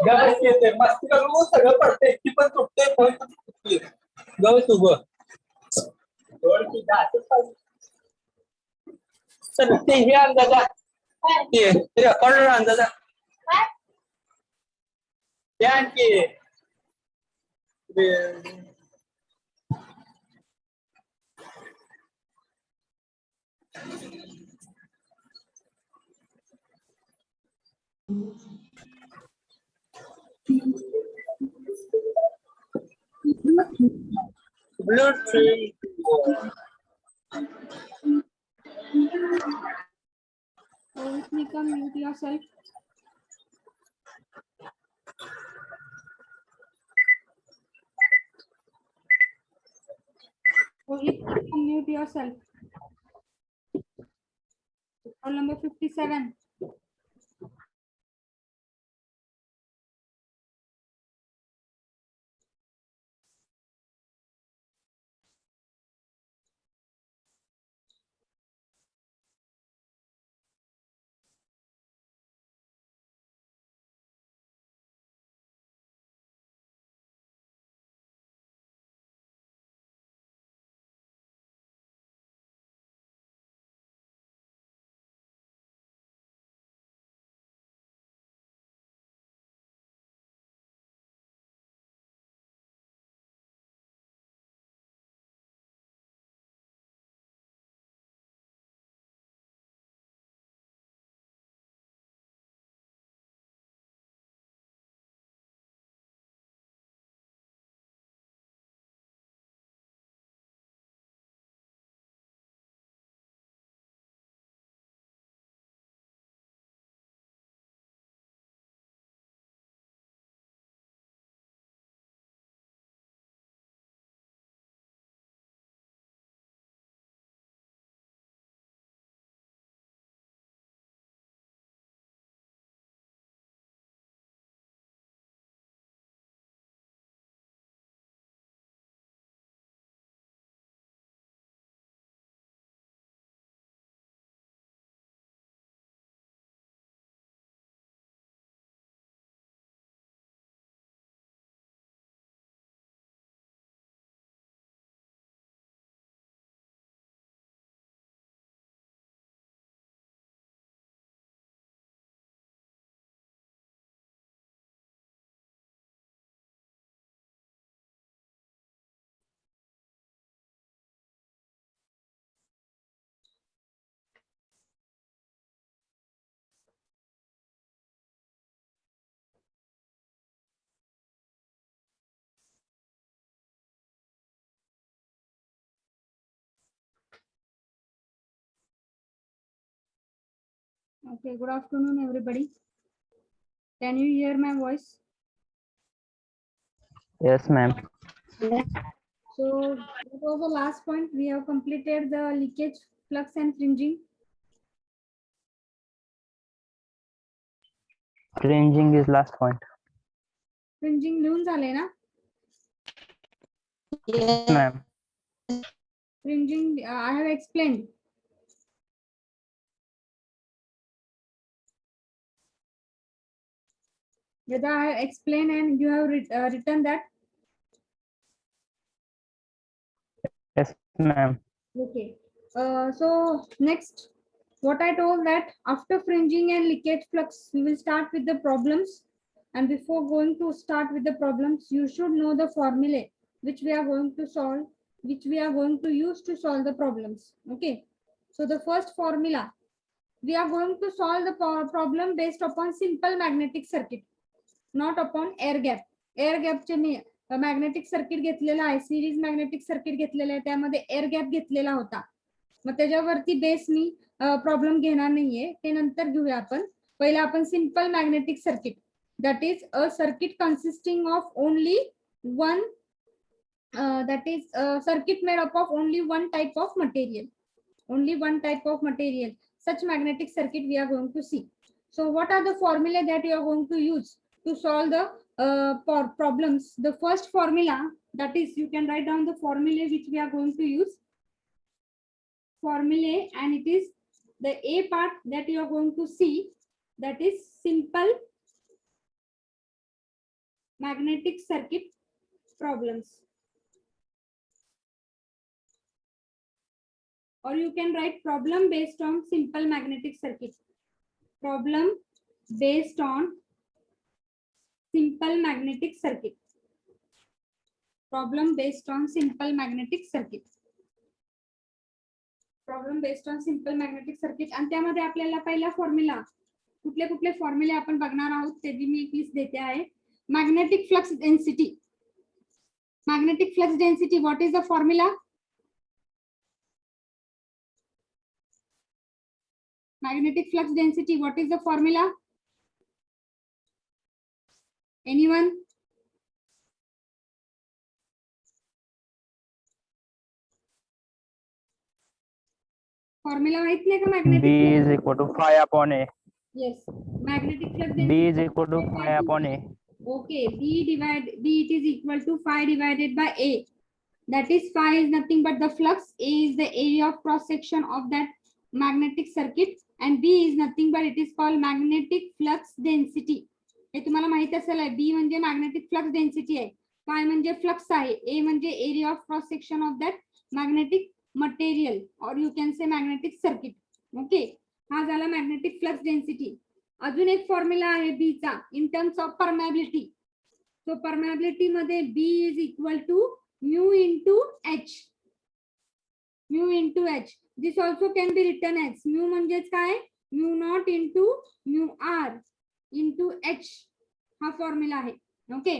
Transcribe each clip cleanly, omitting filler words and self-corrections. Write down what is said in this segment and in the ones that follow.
गवस येते मस्ती करून सगळं पडते ती पण तुटते पण गवस उभं चल ते हे अंदाजा ते रेकॉर्डर अंदाजा ते आणखी Bluetooth. Rithmika, mute yourself. Rithmika, mute yourself. Roll number 57. Okay, good afternoon, everybody. Can you hear my voice? Yes, ma'am. So, what was the last point? We have completed the leakage, flux, and fringing. Fringing is last point. Fringing लिहून झाले ना? Yes, ma'am. Fringing, I have explained. Whether I have explained and you have written that. Yes, ma'am. Okay. So next, what I told that after fringing and leakage flux, we will start with the problems. And before going to start with the problems, you should know the formula which we are going to solve, which we are going to use to solve the problems. Okay. So the first formula, we are going to solve the problem based upon simple magnetic circuit, not upon air gap. Air gap चे मी magnetic circuit घेतलेला आहे, series magnetic circuit घेतलेलं आहे, त्यामध्ये air gap घेतलेला होता. मग त्याच्यावरती base मी problem घेणार नाहीये, ते नंतर घेऊया आपण. पहिला आपण simple magnetic circuit, that is a circuit consisting of only one, that is a circuit made up of only one type of material, only one type of material. Such magnetic circuit we are going to see. So what are the formula that you are going to use to solve the problems? The first formula, that is, you can write down the formula which we are going to use. Formula, and it is the A part that you are going to see, that is simple magnetic circuit problems. Or you can write problem based on simple magnetic circuit. Problem based on simple magnetic circuit. Problem based on simple magnetic circuit. Problem based on simple magnetic circuit. आणि त्यामध्ये आपल्याला पहिला formula कुठले कुठले फॉर्म्युले आपण बघणार आहोत त्याची मी एक लिस्ट देते आहे. Magnetic flux density. Magnetic flux density, what is the formula? Magnetic flux density, what is the formula? Anyone? Formula माहित नाही का magnetic B flux? is equal to phi upon A. Yes, magnetic flux B density. is equal to phi upon A. Okay, B it is equal to phi divided by A. That is phi is nothing but the flux. A is the area of cross section of that magnetic circuit, and B is nothing but it is called magnetic flux density. हे तुम्हाला माहित असेल आहे. B म्हणजे magnetic flux density आहे. phi म्हणजे flux आहे. A म्हणजे area of cross section of that magnetic material, or you can say magnetic circuit. Okay, हा झाला magnetic flux density. अजून एक फॉर्म्युला आहे B चा in terms of permeability. So permeability मध्ये B is equal to mu into H. Mu into H. This also can be written as mu म्हणजेच काय? mu naught into mu r into H. हा formula आहे. Okay.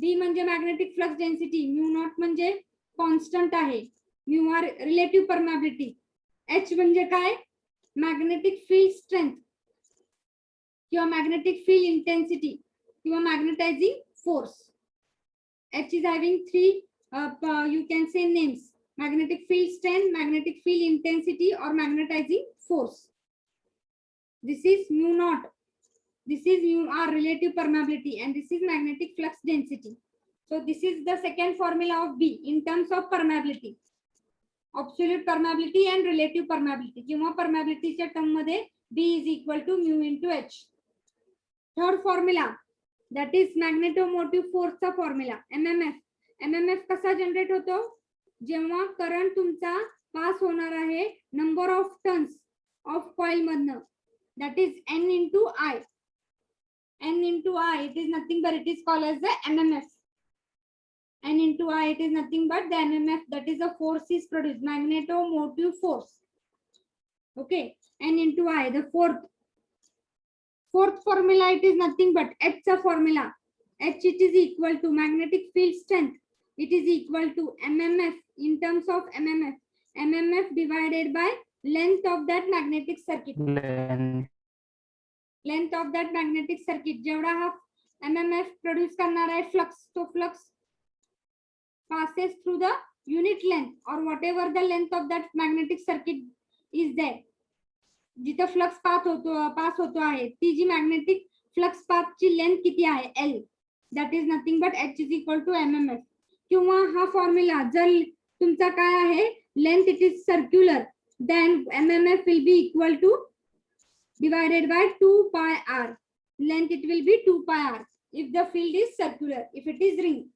B म्हणजे magnetic flux density, mu naught म्हणजे constant आहे, mu r relative permeability, H म्हणजे काय? Magnetic field strength किंवा मॅग्नेटिक फील्ड इंटेन्सिटी किंवा magnetising force. H is having three you can say names: magnetic field strength, magnetic field intensity, or magnetizing force. This is mu naught, this is mu r relative permeability, and this is magnetic flux density. So this is the second formula of B in terms of permeability. Absolute permeability and relative permeability किंवा permeability च्या term मध्ये B is equal to mu into H. Third formula, that is magnetomotive force चा formula, MMF. MMF कसा generate होतो? जेव्हा current तुमचा पास होणार आहे number of turns of coil मधनं, that is N into I. N into I, it is nothing but it is called as the MMF. N into I, it is nothing but the MMF, that is the force is produced, magnetomotive force. Okay, N into I. The fourth formula, it is nothing but H चा formula. H, it is equal to magnetic field strength. It is equal to MMF in terms of MMF. MMF divided by length of that magnetic circuit. Length of that magnetic circuit. जेवढा हा MMF produce करणार आहे flux, तो flux passes through the unit length or whatever the length of that magnetic circuit is there. जिथं flux pass होतो आहे ती जी magnetic flux path ची लेंथ किती आहे L, that is nothing but H is equal to MMF. किंवा हा formula जर तुमचा काय आहे, length it is circular, then MMF will be equal to divided by 2 pi r. Length it will be 2 pi r if the field is circular, if it is ring.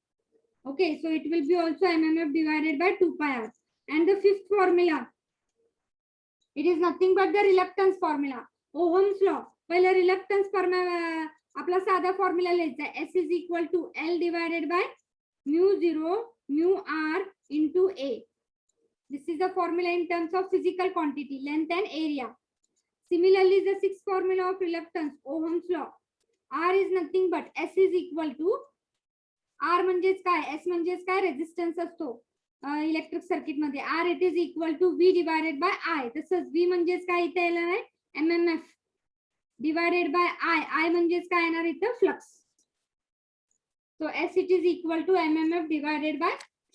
Okay, so it will be also MMF divided by 2 pi r. And the fifth formula, it is nothing but the reluctance formula, Ohm's law. पहिला reluctance आपला साधा formula लिहायचा आहे, S is equal to L divided by mu 0 mu r into A. This is the formula in terms of physical quantity, length and area. Similarly, the sixth formula of reluctance, Ohm's law. R is nothing but S is equal to R म्हणजेच काय, S म्हणजेच काय, resistance असतो electric circuit मध्ये. R it is equal to V divided by I. तसंच V म्हणजेच काय इथे येणार आहे, MMF divided by I म्हणजेच काय येणार इथं, flux. So S it is equal to MMF divided by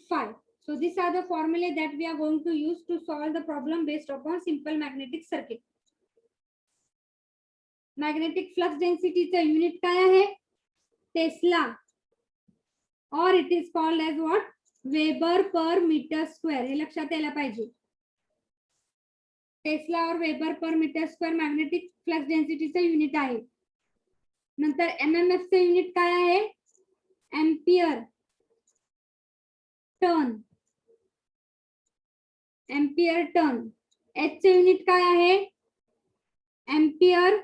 5. So these are the formulae that we are going to use to solve the problem based upon simple magnetic circuit. Magnetic flux density चा unit काय आहे, Tesla, or it is called as what, Weber per meter square. हे लक्षात यायला पाहिजे. Tesla और weber per metre square magnetic flux डेन्सिटीचा unit आहे. नंतर MMF चे युनिट काय आहे, एम्पियर टर्न. Ampere turn. एचचे युनिट काय आहे? Ampere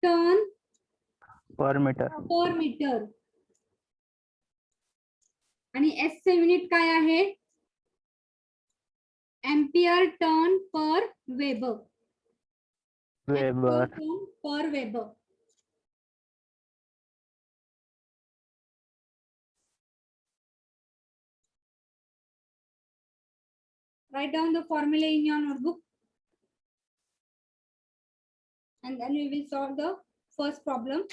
turn per meter. Per metre. आणि एसचे युनिट काय आहे? Ampere turn per weber. Weber. Per weber. Write down the formula in your notebook, and then we will solve the first problem.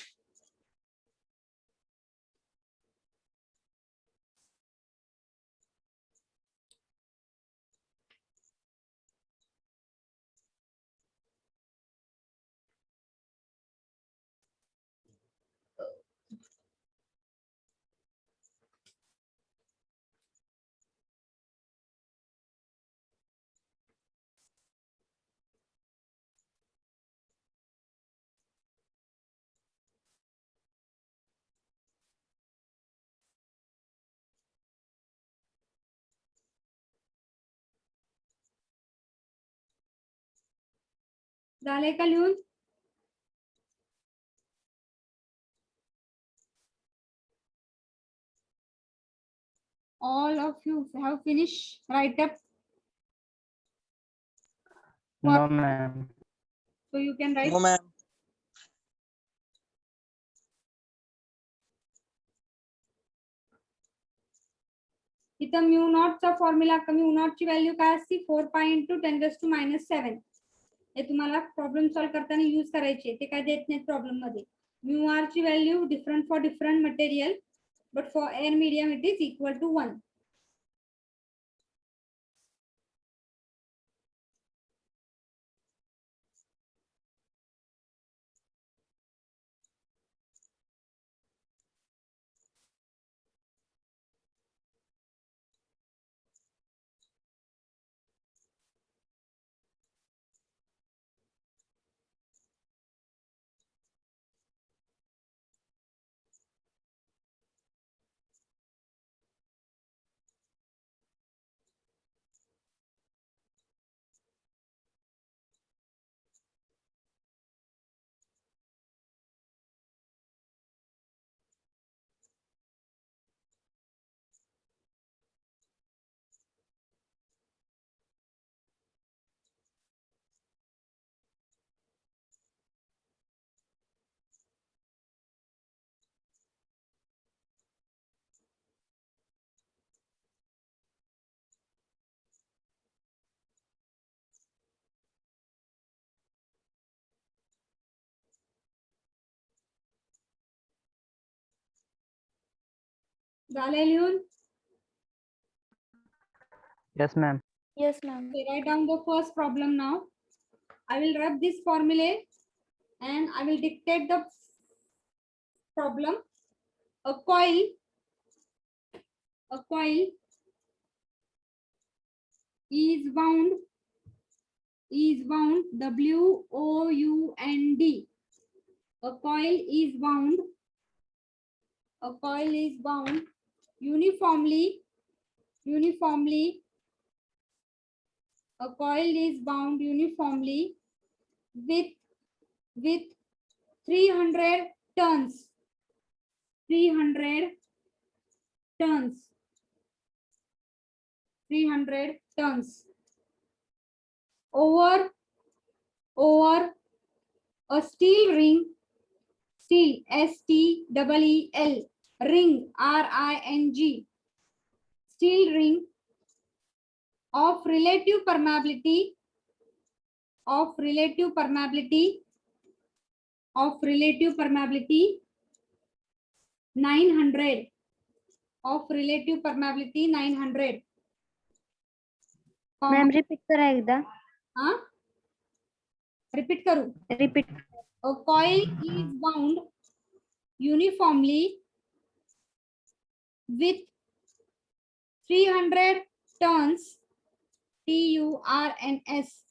झाले का लिहून? All of you have finished write up, No, ma'am. so you can write. No, ma'am. इथं mu नॉटचा formula, mu नॉटची value काय असते? 4 pi into 10⁻⁷. हे तुम्हाला problem solve करताना use करायचे. ते काय देत नाहीत प्रॉब्लेम मध्ये. म्यू आर ची value different for different material, but for air medium it is equal to 1. झाले लिहून? Yes, ma'am. Yes, ma'am. Okay, write down the first problem now. I will rub this formula and I will dictate the problem. A coil is wound WOUND. A coil is wound uniformly. A coil is bound uniformly with 300 tons. 300 tons over a steel ring, STEEL, ring, RING, steel ring of relative permeability 900. Ma'am, repeat करा एकदा. Repeat करू. Repeat. A coil is wound uniformly with 300 tons, TURNS,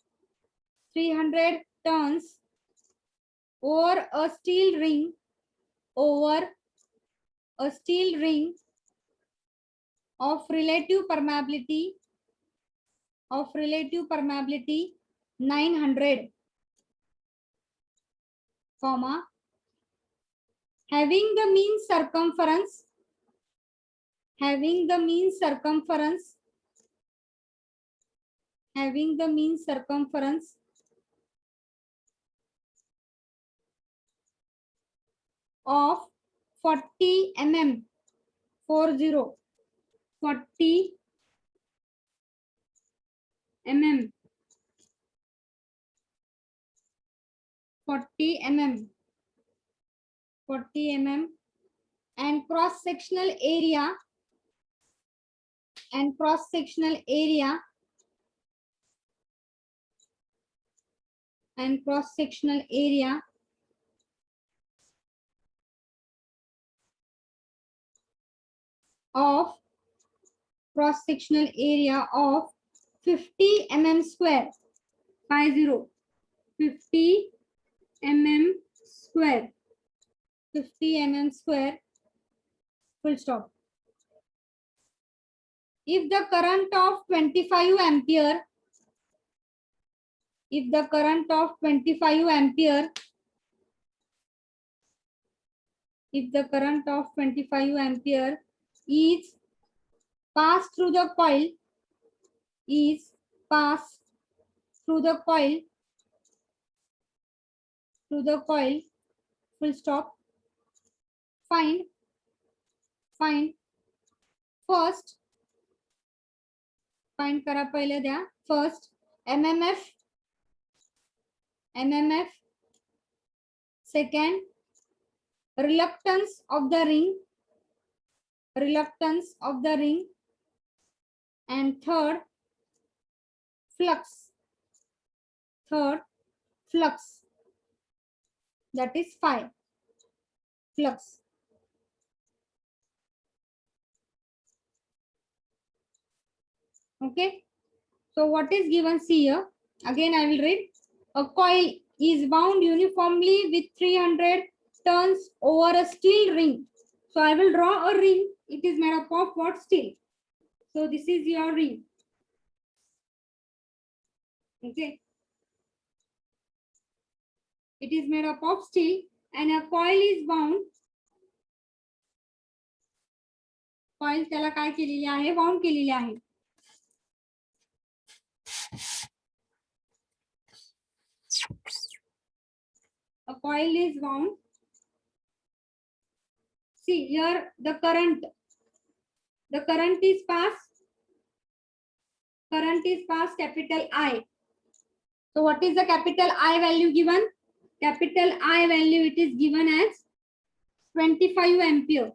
300 tons or a steel ring over a steel ring of relative permeability 900, comma, having the mean circumference of 40 mm 40 mm 40 mm and cross sectional area of 50 mm square 50 mm square 50 mm square, full stop. If the current of 25 ampere is passed through the coil full stop, find first, find करा पहिले द्या, first mmf, second reluctance of the ring, and third flux, that is phi, flux. Okay, so what is given, see here again, I will read. A coil is wound uniformly with 300 turns over a steel ring. So I will draw a ring. It is made up of what? Steel. So this is your ring. Okay, it is made up of steel and a coil is wound. Coil त्याला काय केलेली आहे? Wound केलेली आहे. A coil is wound. See here, the current is passed. Capital I. So what is the capital I value given? Capital I value, it is given as 25 ampere.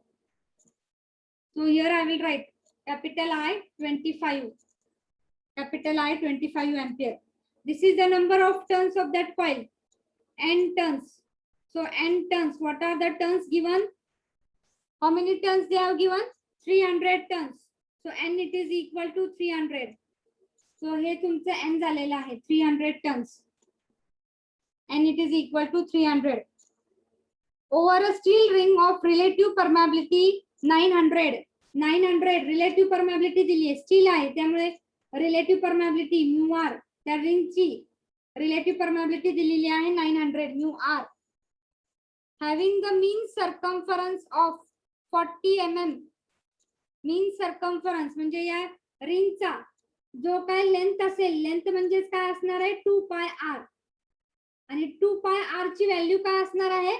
So here I will write capital I 25. Capital I 25 ampere. This is the number of turns of that coil. N turns. So N turns. What are the turns given? How many turns they have given? 300 turns. So N it is equal to 300. So हे तुमचं N झालेलं आहे 300 turns. And it is equal to 300. Over a steel ring of relative permeability 900. 900 relative permeability दिली आहे. Steel आहे त्यामुळे relative permeability mu r त्या रिंगची relative permeability दिलेली आहे 900 mu r. Having the mean circumference of 40 mm. mean circumference म्हणजे या रिंगचा जो काय लेंथ असेल, लेंथ म्हणजे काय असणार आहे 2 pi r. आणि 2 pi r ची व्हॅल्यू काय असणार आहे?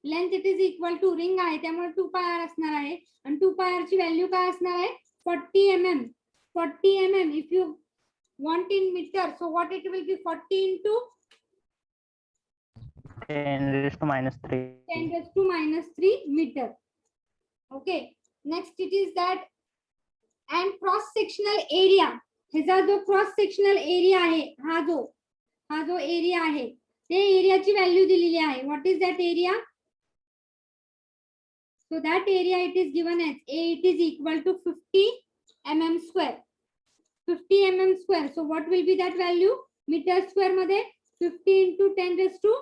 Length it is equal to ring आहे त्यामुळे 2 pi r असणार आहे आणि 2 pi r ची व्हॅल्यू काय असणार आहे? 40 mm. 40 mm if you want in meter, so what it will be? 40 into 10 raised to minus 3. 10 raised to minus 3 meter. Okay, next it is that and cross sectional area. ह्याचा जो cross sectional area आहे, हा जो area आहे ते एरियाची value दिलेली आहे. What is that area? So that area it is given as A, it is equal to 50 mm square. 50 mm square. So what will be that value? Meter square मध्ये 50 into 10 raised to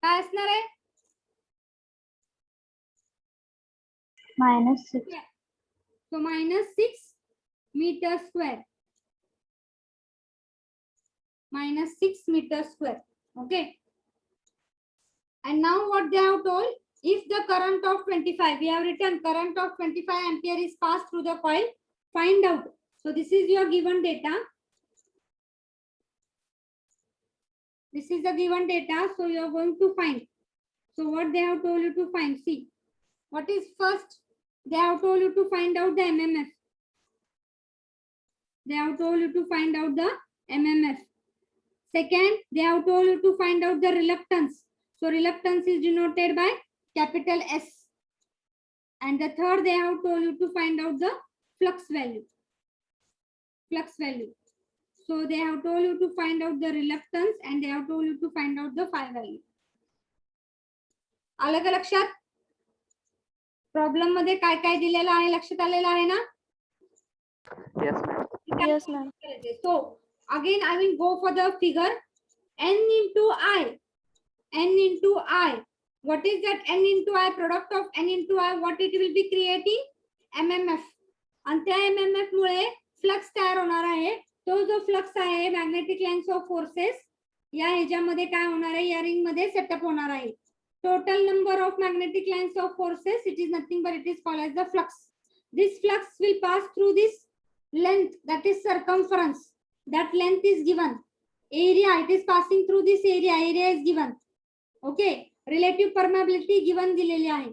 काय असणार आहे? -6. So -6 meter square. -6 meter square. Okay. And now what they have told, if the current of 25, we have written current of 25 ampere is passed through the coil, find out. So this is your given data. This is the given data. So you are going to find. So what they have told you to find, see. What is first? They have told you to find out the MMF. They have told you to find out the MMF. Second, they have told you to find out the reluctance. So reluctance is denoted by capital S. And the third, they have told you to find out the flux value. Flux value. So they have told you to find out the reluctance and they have told you to find out the phi value. आलं का लक्षात? Problem मध्ये काय काय दिलेलं आहे लक्षात आलेलं आहे ना? Yes, ma'am. Yes, ma'am. So again I will go for the figure n into I. N into I. What is that n into I? Product of n into I. What it will be creating? MMF. आणि त्या MMF मुळे flux तयार होणार आहे. तो जो flux आहे magnetic lines of forces या ह्याच्यामध्ये काय होणार आहे? या रिंग मध्ये सेटअप होणार आहे. Total number of magnetic lines of forces, it is nothing but it is called as the flux. This flux will pass through this length, that is circumference. That length is given. Area, it is passing through this area. Area is given. Okay. Relative permeability given दिलेली आहे.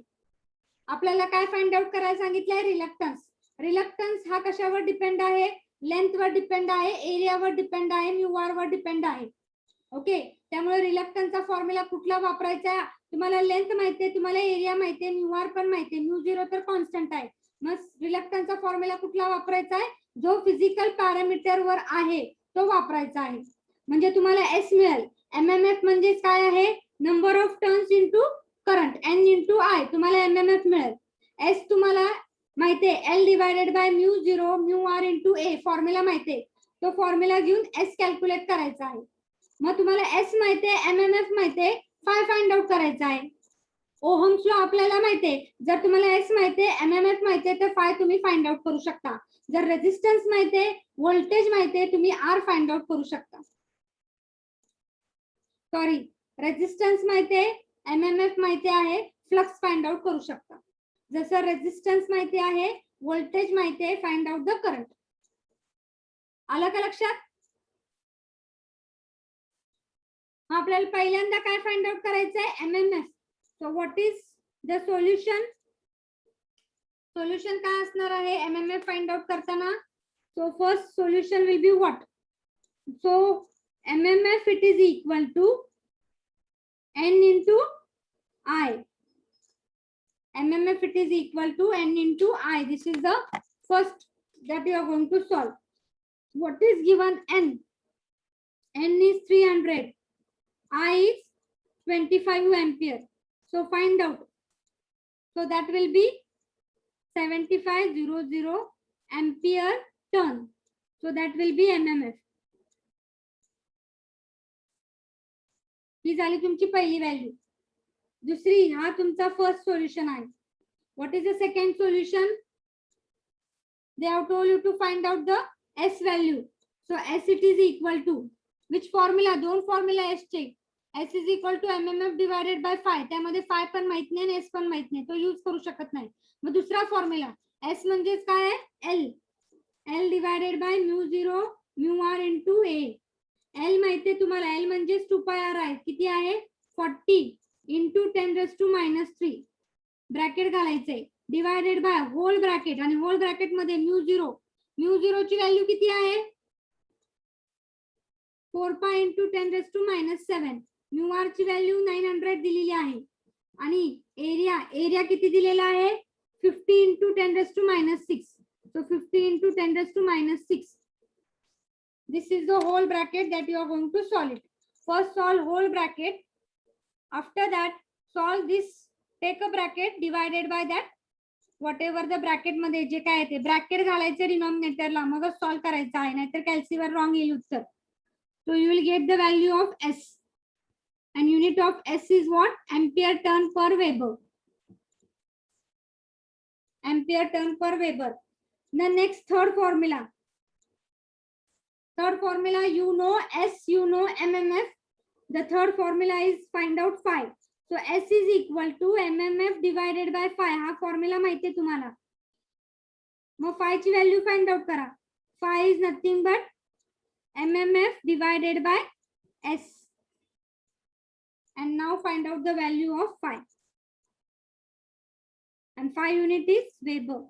आपल्याला काय find out करायला सांगितलंय? Reluctance. Reluctance हा कशावर depend आहे? Length वर depend आहे, एरियावर डिपेंड आहे, म्यू आर वर डिपेंड आहे. ओके. त्यामुळे रिलक्टन्सचा फॉर्म्युला कुठला वापरायचा? तुम्हाला लेंथ माहितीये, तुम्हाला एरिया माहितीये, म्यू आर पण माहितीये, म्यू झिरो तर कॉन्स्टंट आहे. मग रिलक्टन्सचा फॉर्म्युला कुठला वापरायचा आहे? जो फिजिकल पॅरामीटर वर आहे तो वापरायचा आहे. म्हणजे तुम्हाला एस मिळेल. एमएमएफ म्हणजे काय आहे? Number of turns into current. N into I तुम्हाला एमएमएफ मिळेल. एस तुम्हाला माहितीये, L divided by mu zero mu R into A formula माहितीये. तो फॉर्म्युला घेऊन एस कॅल्क्युलेट करायचा आहे. मग तुम्हाला एस माहितीये, एमएमएफ माहितीये, फाय फाइंड आउट करायचा आहे. ओहम्स लॉ आपल्याला माहितीये. जर तुम्हाला एस माहितीये, एमएमएफ माहितीये तर फाय तुम्ही फाइंड आउट करू शकता. जर रेजिस्टन्स माहितीये, व्होल्टेज माहितीये, तुम्ही आर फाइंड आउट करू शकता. सॉरी, रेजिस्टन्स माहितीये, एमएमएफ माहिती आहे, फ्लक्स फाइंड आउट करू शकता. जसं रेजिस्टन्स माहिती आहे, व्होल्टेज माहितीये, फाइंड आउट द करंट. आलं का लक्षात? आपल्याला पहिल्यांदा काय फाइंड आउट करायचंय? MMF. So what is the solution? Solution काय असणार आहे एमएमएफ फाइंड आउट करताना? So first solution will be what? So MMF it is equal to n into I. MMF it is equal to n into I. This is the first that you are going to solve. What is given? N. N is 300. I is 25 ampere. So find out. So that will be 7500 ampere turn. So that will be MMF. ही झाली तुमची पहिली value. दुसरी, हा तुमचा first solution आहे. What is the second solution? They have told you to find out the S value. So S it is equal to which formula? दोन formula S चे. S is equal to MMF divided by phi. त्यामध्ये phi पण माहित नाही आणि S पण माहित नाही, तो यूज करू शकत नाही. मग दुसरा फॉर्म्युला एस म्हणजेच काय आहे? L. L divided by mu zero mu R into A. L माहितीये तुम्हाला, एल म्हणजे 2πr आहे. किती आहे? 40 इंटू 10⁻³ ब्रॅकेट घालायचंय. डिवायडेड बाय होल ब्रॅकेट, आणि होल ब्रॅकेट मध्ये म्यू झिरो ची व्हॅल्यू किती आहे? 4π इंटू 10⁻⁷. म्यू आर ची व्हॅल्यू 900 दिलेली आहे. आणि एरिया किती दिलेला आहे? 50 into 10⁻⁶. So 50 into 10⁻⁶. This is the whole bracket that you are going to solve it. First solve whole bracket. After that solve this. Take a bracket divided by that. Whatever the bracket मध्ये जे काय आहे ते bracket घालायचे डिनॉमिनेटरला, मग solve करायचं आहे, नाहीतर कॅल्सीवर wrong येईल उत्तर. So you will get the value of S. And unit of S is what? Ampere turn per Weber. ampere turn per Weber. The next third formula. Third formula, you know S, you know mmf. The third formula is find out phi. So S is equal to mmf divided by phi. हा formula माहिती आहे तुम्हाला. मग phi ची value find out करा. Phi is nothing but mmf divided by S. And now find out the value of phi. And phi unit is Weber.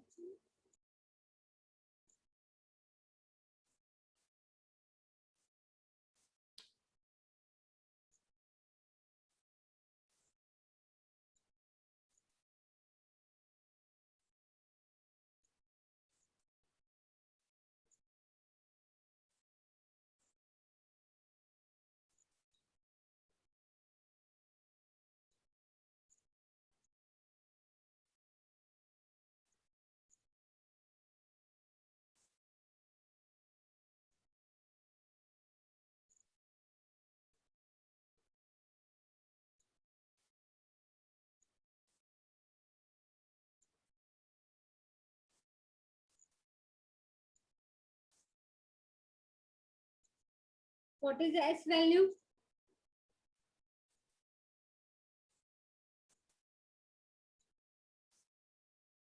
What is the S value?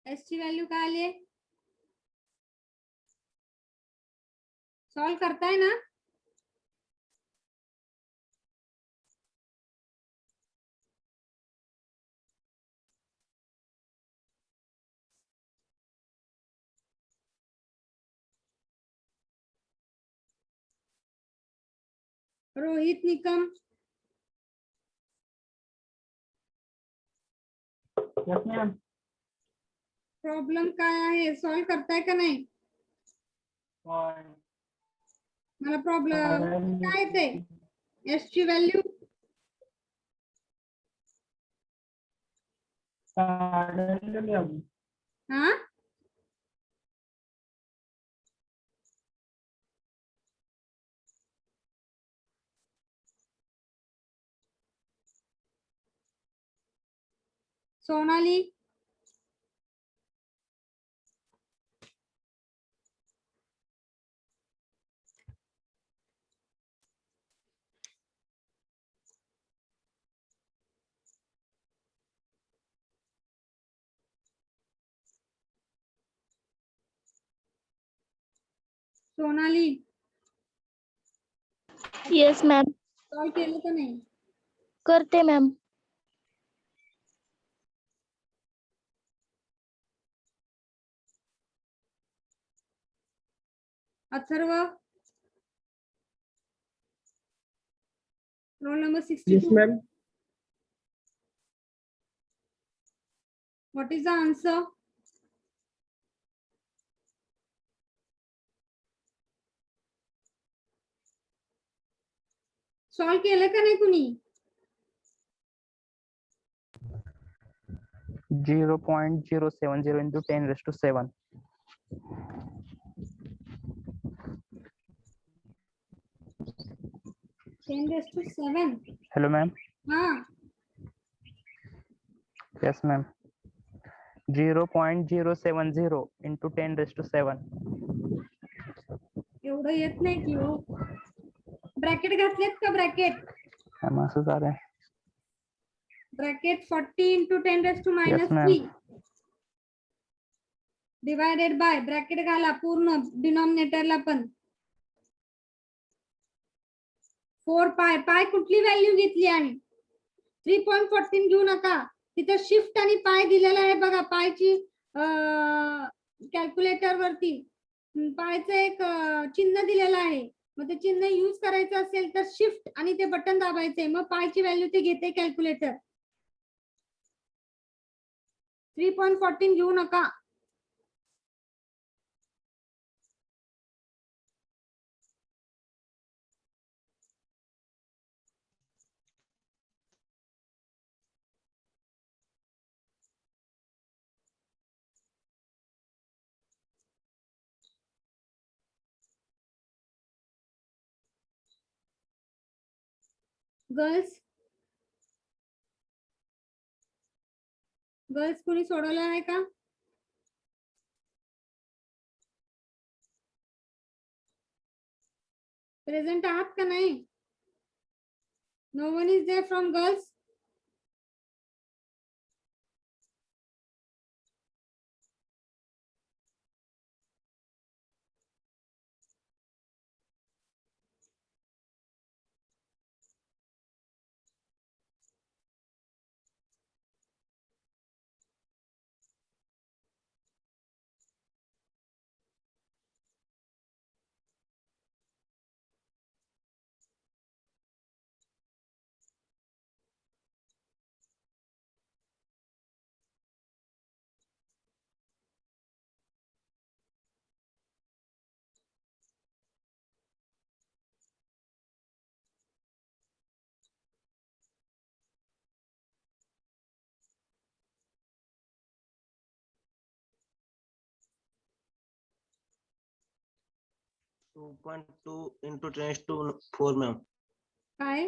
S ची value काय आली? Solve करताय ना? Rohit Nikam. Yes, ma'am. Problem काय आहे? Solve करताय का नाही? मला प्रॉब्लेम काय येते? S ची व्हॅल्यू हा Sonali. Sonali yes ma'am. Solve केलं का नाही? करते ma'am. Atharva. Roll number Yes, 62. ma'am. What is the answer? Solve केलं का नाही कुणी? 0.070 into 10 raised to 7. 10⁻⁷. Hello, ma'am. हा Yes, ma'am. 0.070 into 10 raised to 7. एवढं येत नाही की हो. ब्रॅकेट घातलेत का? ब्रॅकेट Ma'am, असं झालंय. Bracket 40 into 10⁻³ Yes, ma'am. Divided by bracket घाला पूर्ण डिनॉमिनेटरला पण. 4 पाय. पाय कुठली व्हॅल्यू घेतली आहे? 3.14 घेऊ नका. तिथे शिफ्ट आणि पाय दिलेला आहे बघा. पायची कॅल्क्युलेटर वरती पायचं एक चिन्ह दिलेलं आहे. मग ते चिन्ह यूज करायचं असेल तर शिफ्ट आणि ते बटन दाबायचे. मग पायची व्हॅल्यू ते घेते कॅल्क्युलेटर. 3.14 घेऊ नका. गर्ल्स गर्ल्स कोणी सोडवलं आहे का? प्रेझेंट आहात का नाही? No one is there from girls. 2.2 into 10 raised to 4 ma'am. काय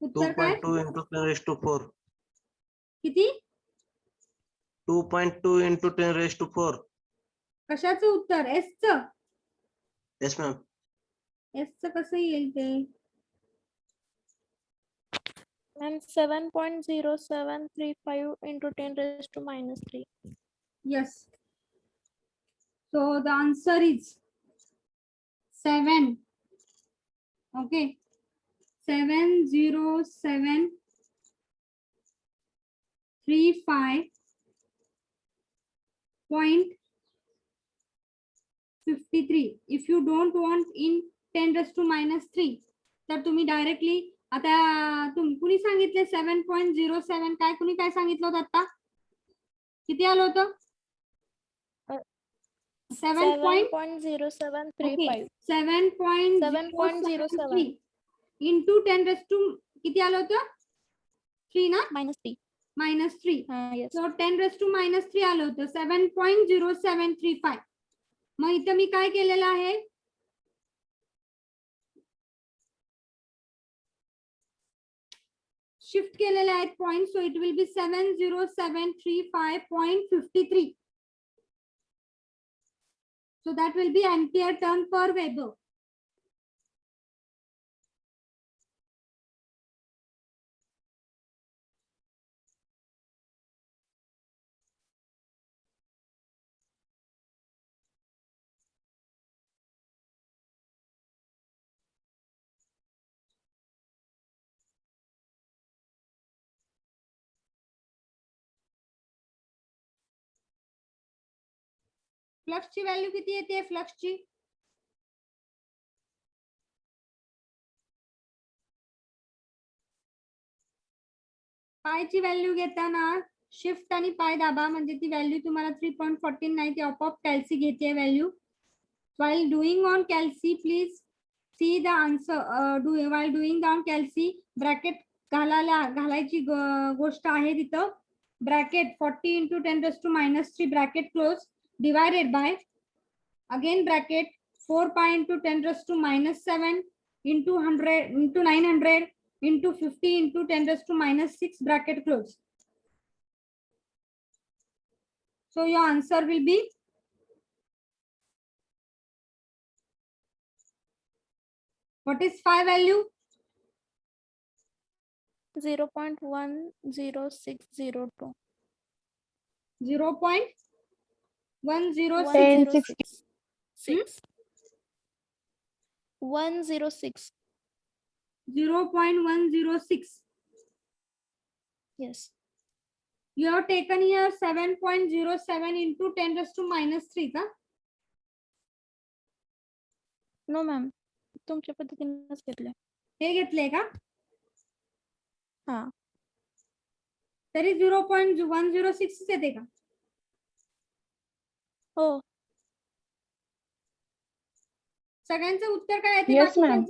उत्तर काय 2.2 into 10 raised to 4. किती 2.2 into 10 raised to 4. कशाचं उत्तर एस च Yes ma'am. एस च कसं येईल ते Ma'am, 7.0735 into 10 raised to minus 3. Yes. So the answer is 7. Okay. 70735.53. If you don't want in 10 raised to minus 3, तर तुम्ही डायरेक्टली आता कुणी सांगितले 7.07 काय कुणी काय सांगितलं होतं आता किती आलं होतं 7.0735. 7.073 into 10 raised to किती आलं होतं 3 ना Minus 3. -3. Yes. So 10 raised to -3 आलं होतं 7.0735. मग इथं मी काय केलेलं आहे शिफ्ट केलेले आहेत point so it will be 70735.53. So that will be ampere turn per Weber. Flux ची व्हॅल्यू किती येते फ्लक्स ची पाय ची व्हॅल्यू घेताना शिफ्ट आणि पाय दाबा म्हणजे ती व्हॅल्यू तुम्हाला 3.14 नाही ती आपोआप कॅल्सी घेते value while doing on calci please see the answer while doing the on calci bracket घालायची गोष्ट आहे तिथं bracket 40 into 10 raised to minus 3 bracket close divided by again bracket 4 pi into 10 raised to minus 7 into 100 into 900 into 50 into 10 raised to minus 6 bracket close. So your answer will be what is phi value 0.10602. 0.106 6. 106. 0.106. Yes. You have taken here 7.07 into 10 raised to minus 3 का No ma'am. तुमच्या पद्धतीनेच घेतले. हे घेतले का हा. तरी 0.106 येते का हो. सगळ्यांचं उत्तर काय येते Yes, ma'am.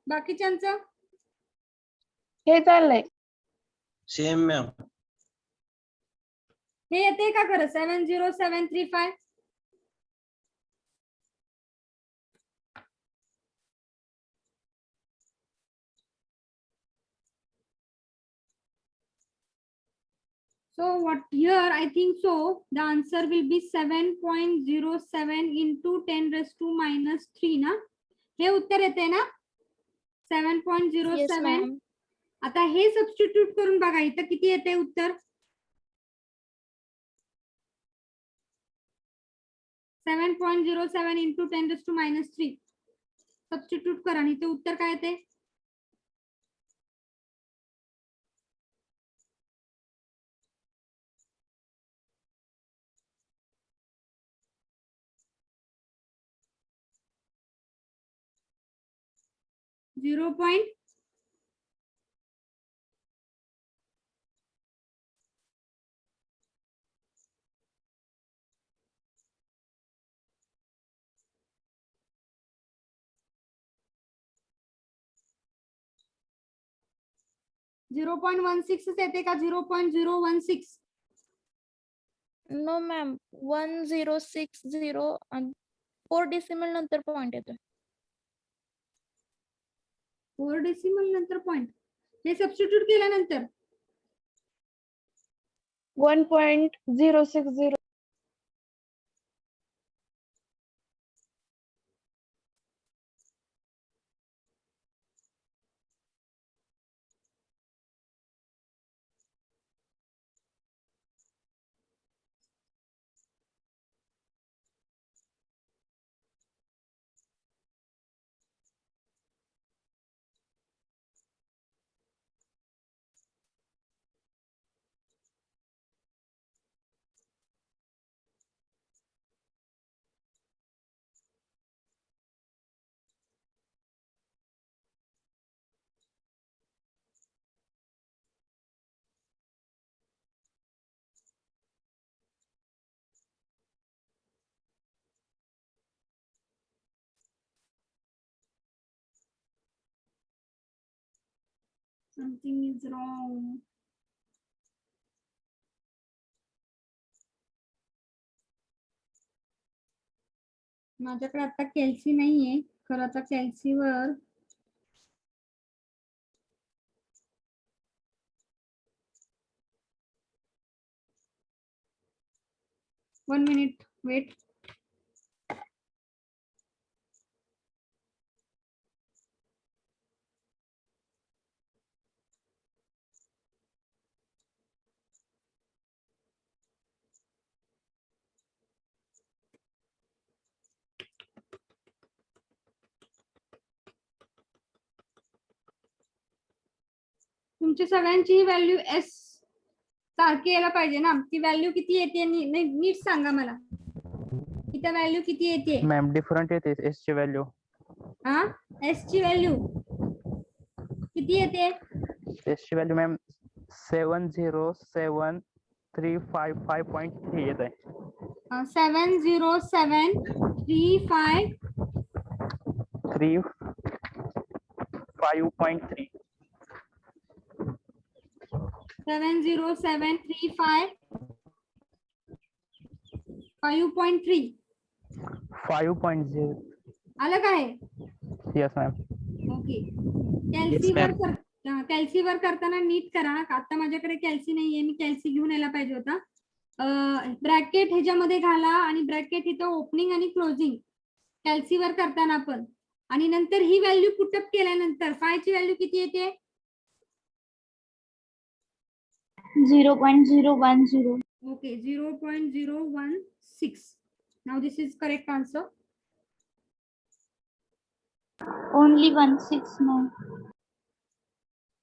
बाकीच्यांचं हे चाललंय Same ma'am. हे येते का खरं 70735 So what here I think so the answer will be 7.07 into 10 raised to minus 3 na हे उत्तर येते ना Yes, 7.07. ma'am. आता हे सबस्टिट्यूट करून बघा इथं किती येते उत्तर 7.07 इंटू 10⁻³ सबस्टिट्यूट करा आणि इथे उत्तर काय येते 0. 0.16 येते का 0.016 No, ma'am. 1060 and 4 decimal नंतर पॉइंट येतोय. 4 डेसिमल नंतर पॉइंट हे सबस्टिट्यूट केल्यानंतर 1.060. something is wrong. माझ्याकडे आता कॅल्सी नाहीये खरं आता कॅल्सीवर वन मिनिट वेट तुमची सगळ्यांची व्हॅल्यू एस सारखी यायला पाहिजे ना ती व्हॅल्यू किती येते नीट सांगा मला इथं व्हॅल्यू किती येते मॅम डिफरंट येते एस ची व्हॅल्यू. हा एस ची व्हॅल्यू किती येते एस ची व्हॅल्यू मॅम 707,355.3 येत आहे. 70735 355.3. 70735 5.3 5.0. आलं काय yes ma'am. Okay Yes, ma'am. कॅल्सीवर करताना नीट करा आता माझ्याकडे कॅल्सी नाहीये मी कॅल्सी घेऊन यायला पाहिजे होता ब्रॅकेट ह्याच्यामध्ये घाला आणि ब्रॅकेट इथं ओपनिंग आणि क्लोजिंग कॅल्सीवर करताना पण आणि नंतर ही व्हॅल्यू पुटअप केल्यानंतर फाय ची व्हॅल्यू किती येते 0.010. Okay 0.016 now this is correct answer Only 169.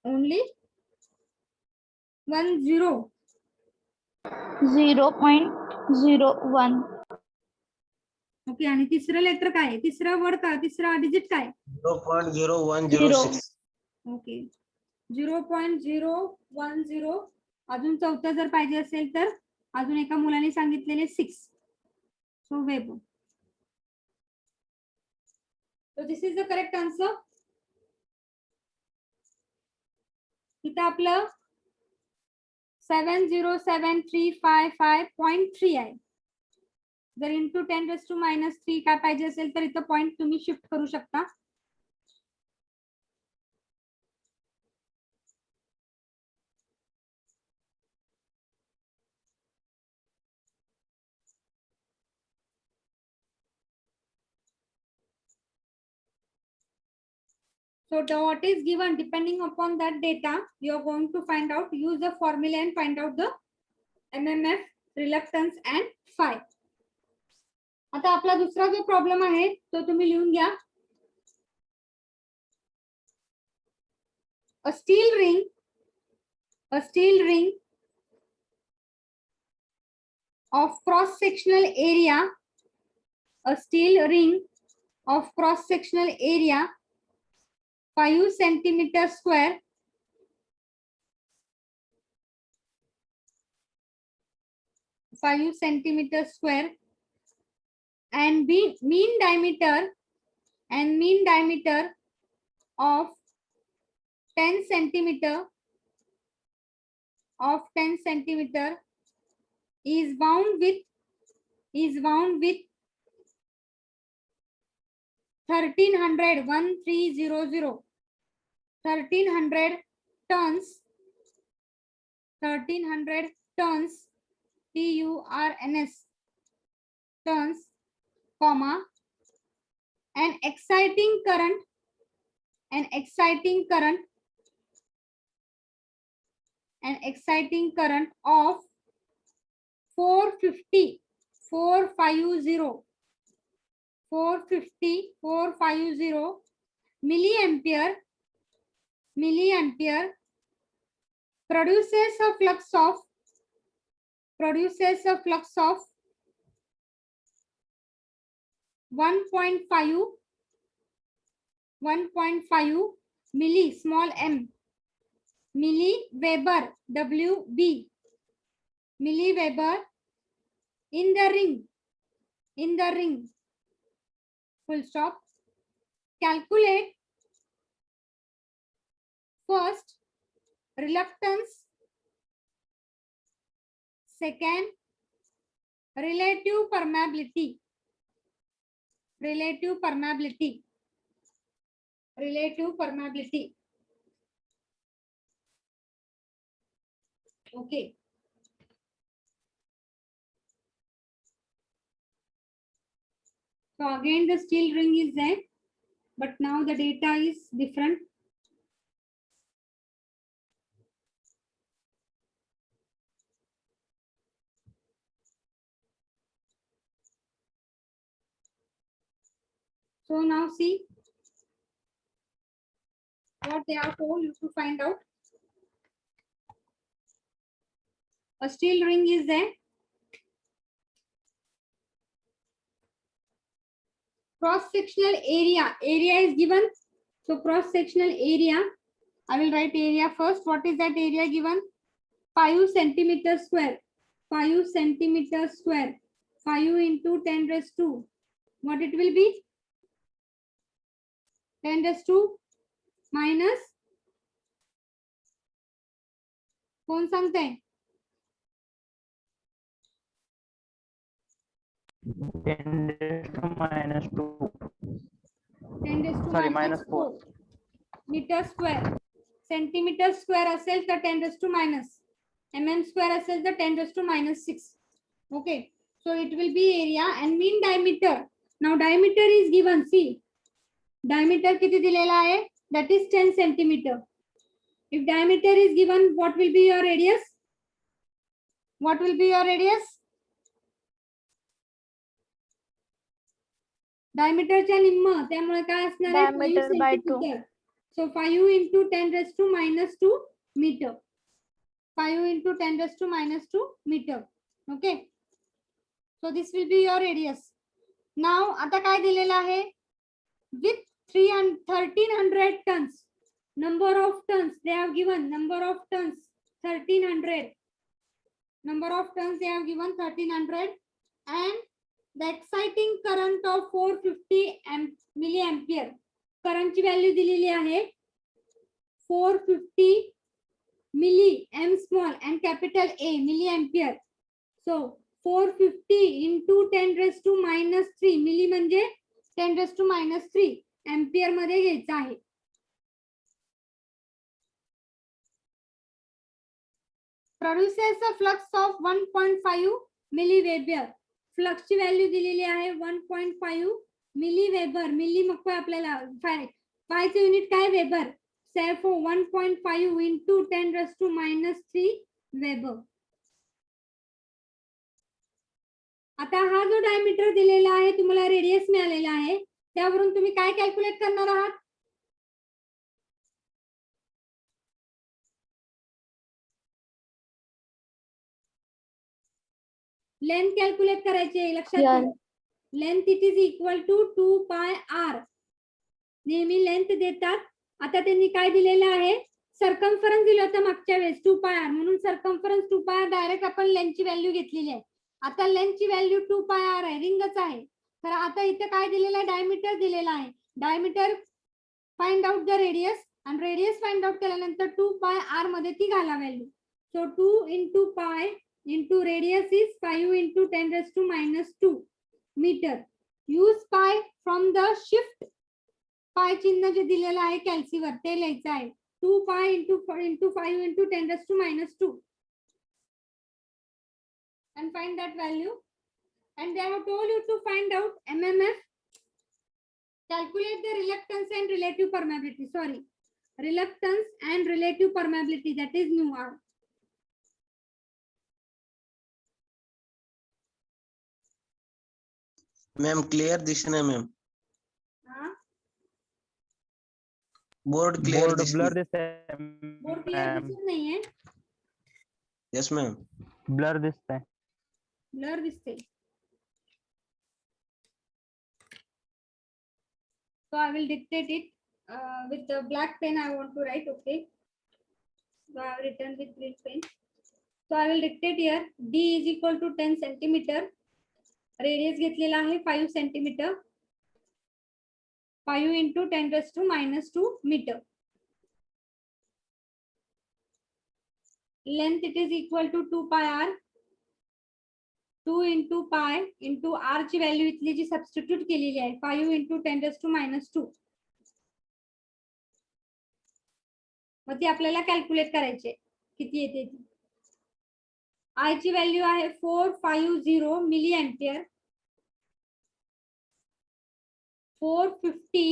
Only 10 0.01. Okay आणि तिसरं लेटर काय आहे तिसरं वर्ड का तिसरा डिजिट काय 0.0106. ओके 0.010 अजून चौथं जर पाहिजे असेल तर अजून एका मुलाने सांगितलेले 6 so web So this is the correct answer. इथं आपलं 707,355.3 आहे जर इंटू 10⁻³ काय पाहिजे असेल तर इथं पॉइंट तुम्ही शिफ्ट करू शकता So what is given, depending upon that data, you are going to find out, use the formula and find out the MMF, reluctance and phi. आता आपला दुसरा जो प्रॉब्लेम आहे तो तुम्ही लिहून घ्या. A steel ring of cross-sectional area, a steel ring of cross-sectional area 5 centimeter square, 5 centimeter square, and mean diameter of 10 centimeter is wound with 1300 tons TURNS tons, comma, an exciting current of 450 milliampere produces a flux of 1.5 milli small m milliweber WB milliweber in the ring full stop. Calculate first reluctance, second relative permeability. Okay. So again the steel ring is there, but now the data is different. So now see what they are told you to find out. A steel ring is there. Cross-sectional area is given. So cross-sectional area, I will write area first. What is that area given? 5 centimeter square. 5 centimeter square. 5 into 10 raised to, what it will be? 10 raised to minus, कौन सांगते हैं? 10 raised to minus 2. 10 raised to Sorry, minus minus 4. meter square. Centimeter square असेल तर 10 raised to minus. Mm square असेल तर 10 raised to minus 6. Okay. So it will be area and mean diameter. Now diameter is given. See. Diameter किती दिलेला आहे? That is 10 centimeter. If diameter is given, what will be your radius? What will be your radius? Diameter च्या निम्म, त्यामुळे काय असणार आहे? 5 Diameter by 2. centimeter. So 5 into 10 raised to minus 2 meter. 5 into 10 raised to minus 2 meter. Okay. So this will be your radius. Now आता काय दिलेला आहे? With 1300 tons. Number of tons they have given. Number of tons 1300. Number of tons they have given 1300, and the exciting current of 450 milliampere. Current ची value दिलेली आहे 450 milli, m small and capital A, milliampere. So 450 into 10 raised to minus 3 milli म्हणजे 10 raised to minus 3 ampere मध्ये घ्यायचा आहे. Produces a flux of 1.5 milliweber. Flux ची value दिलेली आहे 1.5 milliweber. मिली मग आपल्याला पायचं युनिट काय वेबर. therefore 1.5 into 10⁻³ weber. आता हा जो डायमीटर दिलेला आहे तुम्हाला रेडियस मिळालेला आहे त्यावरून तुम्ही काय कॅल्क्युलेट करणार आहात. लेंथ कॅल्क्युलेट करायची आहे लक्षात घ्या. Length it is equal to 2 pi r. नेहमी लेंथ देतात. आता त्यांनी काय दिलेलं आहे सर्कम्फरन्स दिलं होतं मागच्या वेळेस 2 पाय r म्हणून सर्कम्फरन्स 2 पाय r डायरेक्ट आपण लेंथची व्हॅल्यू घेतलेली आहे. आता लेंथची व्हॅल्यू 2 पाय r आहे रिंगच आहे. तर आता इथे काय दिलेलं आहे डायमीटर दिलेला आहे. Diameter find out the radius आणि रेडियस फाइंड आउट केल्यानंतर 2 पाय r मध्ये ती घाला value. So 2 into pi into radius is 5 into 10⁻² मीटर. Use pi from the shift. Pi चिन्ह जे दिलेलं आहे कॅल्सीवर ते लिहायचं आहे. 2 pi into 5 into 10⁻². And find that value. And they have told you to find out MMF. Calculate the reluctance and relative permeability. Sorry, reluctance and relative permeability, that is mu r. Ma'am clear दिस ना ma'am board clear board दिस blur दिसतंय board clear दिसत नाहीये. Yes ma'am blur दिसतंय. Blur दिसते. So I will dictate it with the black pen. I want to write. Okay. So I have written with green pen. So I will dictate here. D is equal to 10 centimeter. Radius घेतलेला आहे 5 centimeter. 5 into 10⁻² meter. Length it is equal to 2 pi r. 2 into pi into r ची value इथली जी substitute केलेली आहे 5 into 10⁻². मग ती आपल्याला calculate करायची आहे किती येते ती. I ची व्हॅल्यू आहे 450 मिली एम्पियर. 450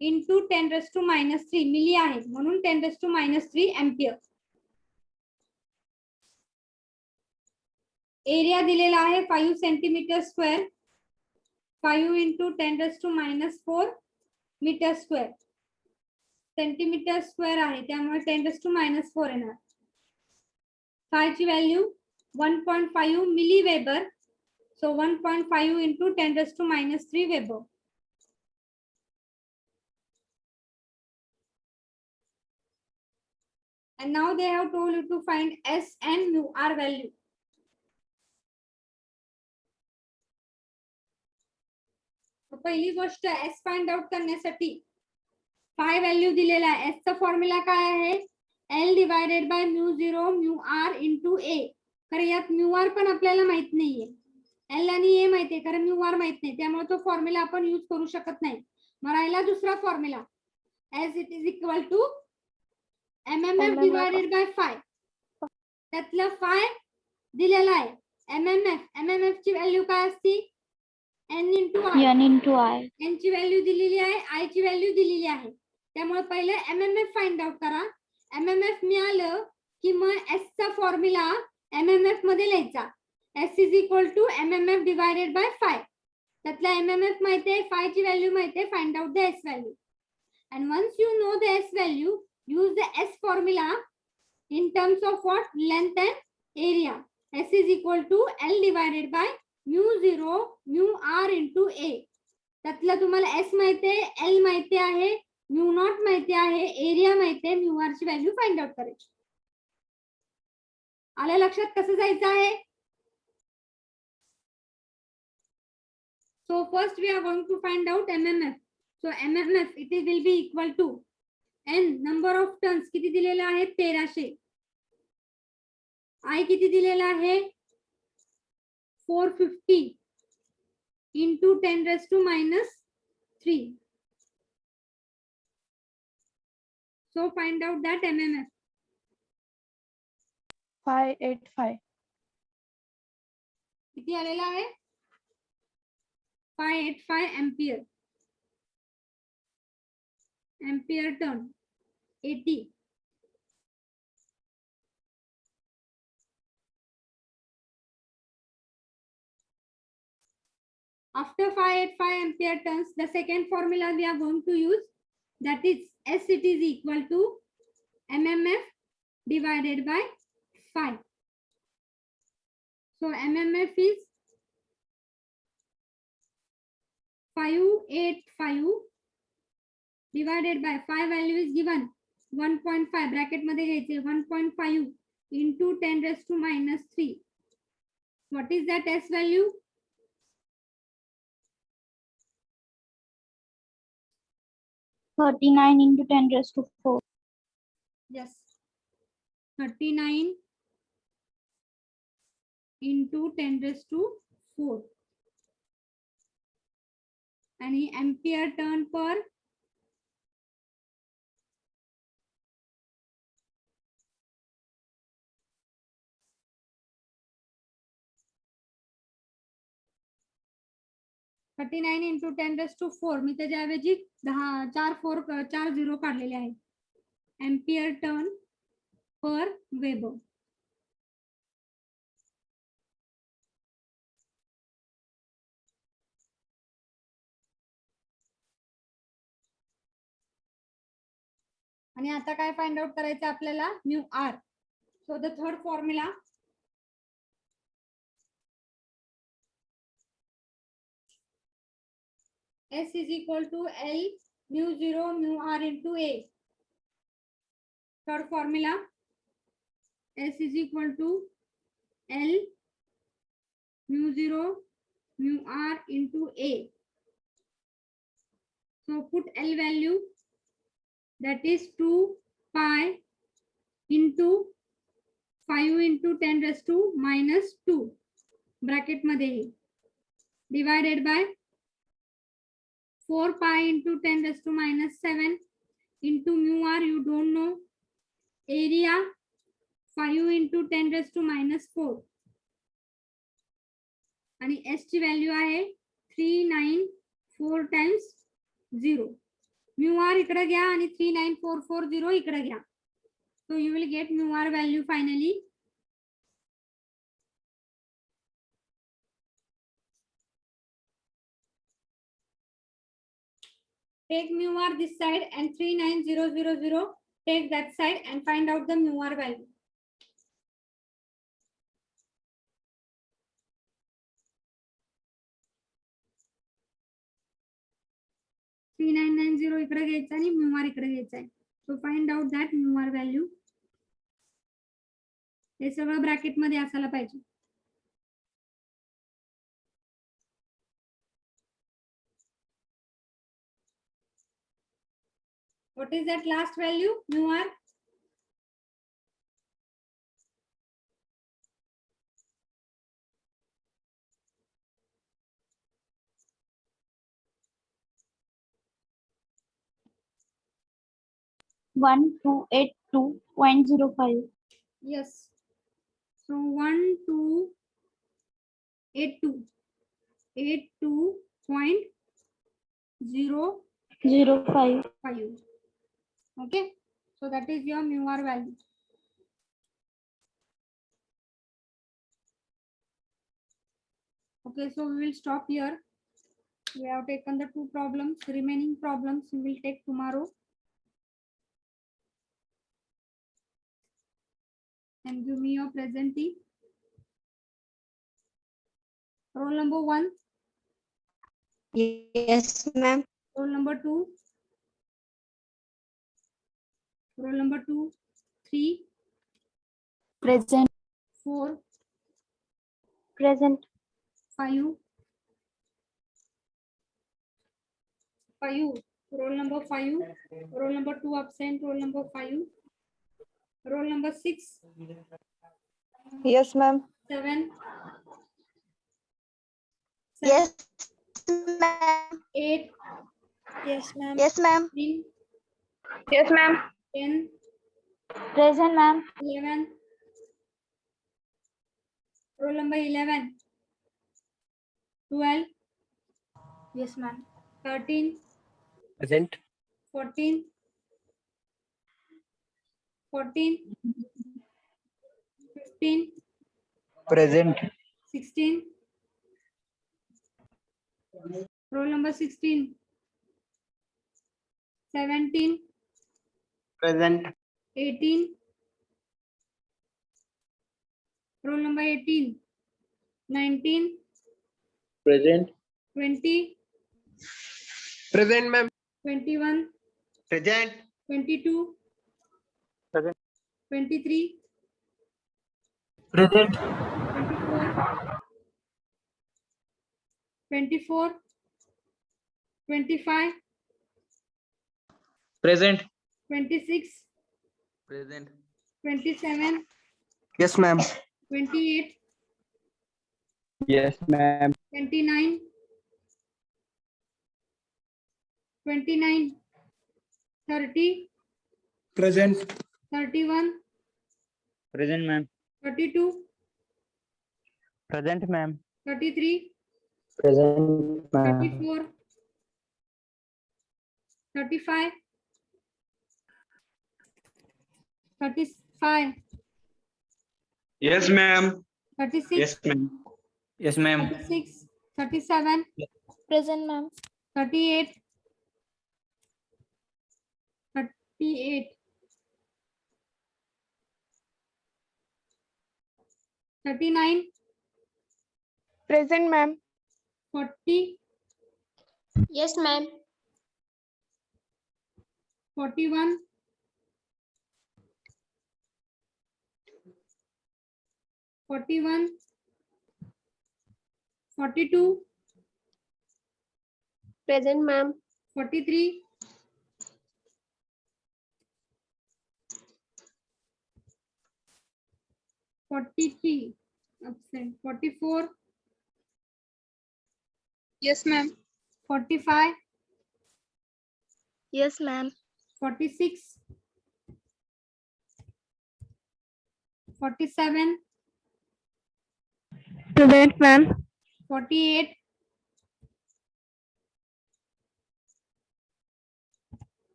into 10⁻³ मिली आहे म्हणून 10⁻³ एम्पियर. एरिया दिलेला आहे 5 centimetre square. 5 into 10⁻⁴ metre square. Centimetre square आहे त्यामुळे 10⁻⁴ येणार. 5 ची value 1.5 milli weber. So 1.5 into 10⁻³ weber. And now they have told you to find S and mu r value. पहिली गोष्ट S फाइंड आउट करण्यासाठी फाय value दिलेला आहे. S चा फॉर्म्युला काय आहे L divided by μ0 μr into A. कारण यात μr पण आपल्याला माहित नाहीये. L आणि A माहितीये कारण μr माहित नाही त्यामुळे तो फॉर्म्युला आपण यूज करू शकत नाही. मग राहिला दुसरा formula as it is equal to MMF divided by फाय. त्यातला फाय दिलेला आहे. MMF ची व्हॅल्यू काय असते n into i. n into i. n ची व्हॅल्यू दिलेली आहे i ची व्हॅल्यू दिलेली आहे. त्यामुळे पहिले MMF फाइंड आउट करा. MMF मिळालं की मग S चा फॉर्म्युला MMF मध्ये लिहायचा. S is equal to MMF divided by 5. त्यातला MMF माहिती आहे, phi ची व्हॅल्यू माहिती आहे, find out the S value. And once you know the S value, use the S formula in terms of what? Length and area. S is equal to L divided by μ0 μr into A. त्यातला तुम्हाला S माहिती आहे, L माहिती आहे, μ0 माहिती आहे, area माहिती आहे, μr ची व्हॅल्यू फाइंड आउट करायची. आलं लक्षात कसं जायचं आहे? So first we are going to find out MMF. So MMF it will be equal to n number of turns किती दिलेला आहे 1300. I किती दिलेला आहे 450 into 10⁻³ So find out that MMF. 585. किती आलेला आहे 585 ampere. ampere turn 80. After 585 ampere turns, the second formula we are going to use, that is S, it is equal to MMF divided by 5. So MMF is 585 divided by 5 value is given 1.5 bracket मध्ये घ्यायचे 1.5 into 10 raised to minus 3. What is that S value? $39 into 10 raised to 4. Yes. 39 into 10 raised to 4. And he ampere turn per $39 into 10 raised to 4. मी त्याच्याऐवजी 4 0 काढलेले आहेत. Ampere turn per Weber. आणि आता काय find out करायचं आपल्याला mu R. So the third formula S is equal to L mu 0 mu R into A. Third formula S is equal to L mu 0 mu R into A. So put L value, that is 2 pi into 5 into 10 raised to minus 2 bracket मध्ये divided by 4 pi into 10 raised to minus 7 into mu r, you don't know, area 5 into 10 raised to minus 4 आणि S ची value आहे 394 times 0. mu r इकडे घ्या आणि 39440 इकडे घ्या. So you will get mu r value finally take mu r this side and 39000 take that side and find out the mu r value. Three 3990 इकडे घ्यायचा आणि mu r इकडे घ्यायचा आहे. So find out that mu r value. हे सगळं bracket मध्ये असायला पाहिजे. What is that last value? Mu r. $1282.05. Yes. So 1282.005. 05. Okay. So that is your mu r value. Okay, so we will stop here. We have taken the 2 problems. Remaining problems we will take tomorrow. And give me your presentee. Roll number 1. Yes, ma'am. Roll number 2. Roll number 2. 3. Present. 4. Present. 5. 5. Roll number 5. Roll number 2 absent. Roll number 5. Roll number 6. Yes, ma'am. 7. Yes, ma'am. 8. Yes, ma'am. Yes, ma'am. 9. Yes, ma'am. 10. Present, ma'am. 11. Roll number 11. 12. Yes, ma'am. 13. Present. 14, 14, 15, Present. 16. Roll number 16. 17, Present. 18. Roll number 18. 19, Present. 20, Present, ma'am. 21, Present. 22, Present. 23, Present. 24, 25, Present. 26, Present. 27, Yes, ma'am. 28, Yes, ma'am. 29, 29, 30, Present. 31, Present, ma'am. 32, Present, ma'am. 33, Present, 34, 35, 35, Yes, ma'am. 36, ma'am. Yes, ma'am. 36, 37, Present, ma'am. 38, 38, 39, Present, ma'am. 40, Yes, ma'am. 41, 41, 42, Present, ma'am. 43, 43, absent, 44, Yes, ma'am. 45, Yes, ma'am. 46, 47, Present, ma'am. 48,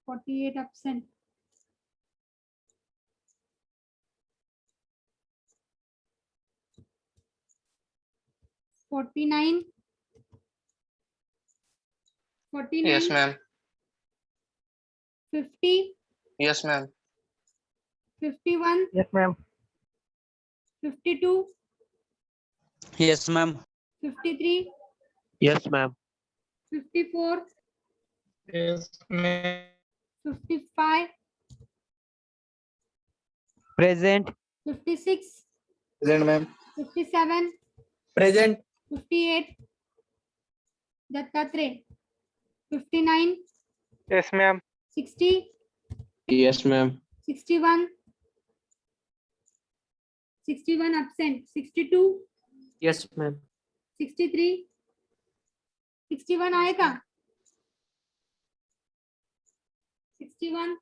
48 absent. 49, 49, Yes, ma'am. 50, Yes, ma'am. 51, Yes, ma'am. 52, Yes, ma'am. 53, Yes, ma'am. 54, Yes, ma'am. 55, Present. 56, Present, ma'am. 57, Present. 58, Dattatray, 59, Yes, ma'am. 60, Yes, ma'am. 61, 61 absent, 62, Yes, ma'am. 63, 61 आहे का? 61,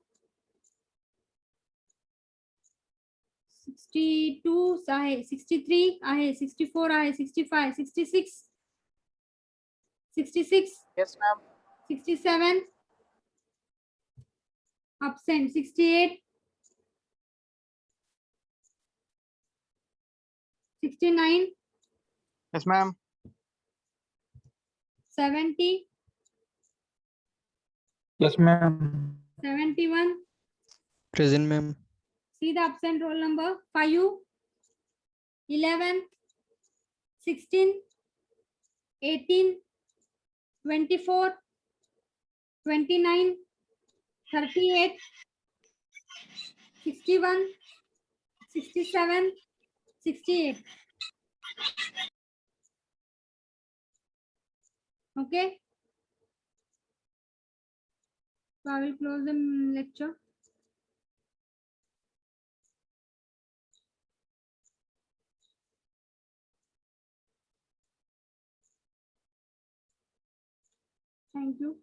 62 आहे, 63 आहे, 64 आहे, 65, 66, 66, Yes, ma'am. 67, absent, 68, 69, Yes, ma'am. 70, Yes, ma'am. 71. Present, ma'am. See the absent roll number: 5, 11, 16, 18, 24, 29, 38, 61, 67, 68. Okay. So I will close the lecture. Thank you.